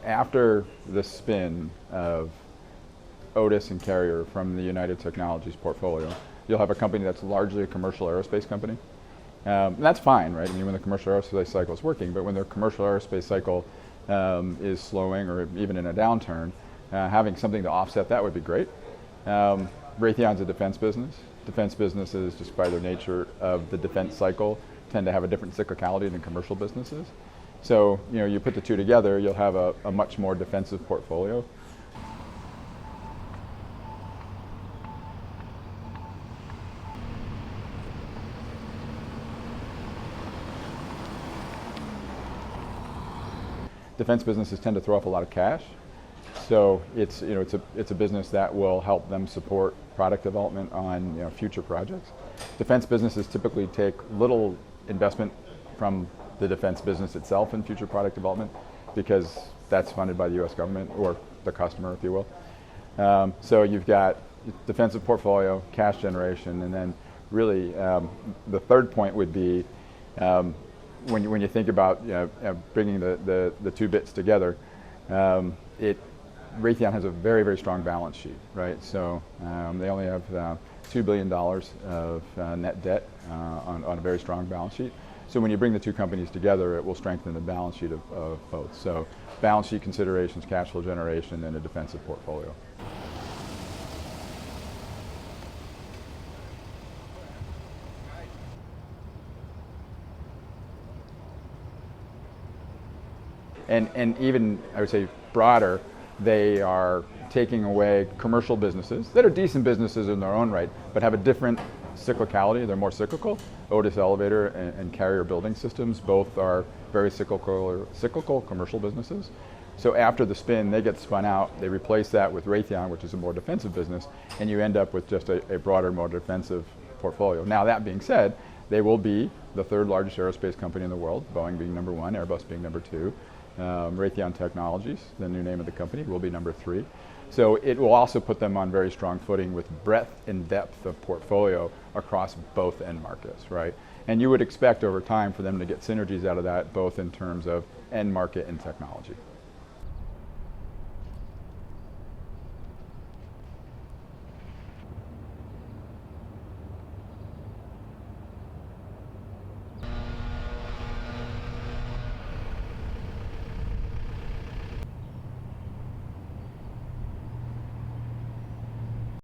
After the spin of Otis and Carrier from the United Technologies portfolio, you'll have a company that's largely a commercial aerospace company. And that's fine, right? I mean, when the commercial aerospace cycle is working, but when the commercial aerospace cycle is slowing or even in a downturn, having something to offset that would be great. Raytheon's a defense business. Defense businesses, just by their nature of the defense cycle, tend to have a different cyclicality than commercial businesses. So, you put the two together, you'll have a much more defensive portfolio. Defense businesses tend to throw off a lot of cash, so it's a business that will help them support product development on future projects. Defense businesses typically take little investment from the defense business itself in future product development because that's funded by the U.S. government or the customer, if you will. So you've got defensive portfolio, cash generation, and then really the third point would be when you think about bringing the two bits together, Raytheon has a very, very strong balance sheet, right? So they only have $2 billion of net debt on a very strong balance sheet. So when you bring the two companies together, it will strengthen the balance sheet of both. So balance sheet considerations, cash flow generation, and a defensive portfolio. And even, I would say, broader, they are taking away commercial businesses that are decent businesses in their own right, but have a different cyclicality. They're more cyclical. Otis Elevator and Carrier Building Systems both are very cyclical commercial businesses. So after the spin, they get spun out. They replace that with Raytheon, which is a more defensive business, and you end up with just a broader, more defensive portfolio. Now, that being said, they will be the third largest aerospace company in the world, Boeing being number one, Airbus being number two. Raytheon Technologies, the new name of the company, will be number three. So it will also put them on very strong footing with breadth and depth of portfolio across both end markets, right? And you would expect over time for them to get synergies out of that, both in terms of end market and technology.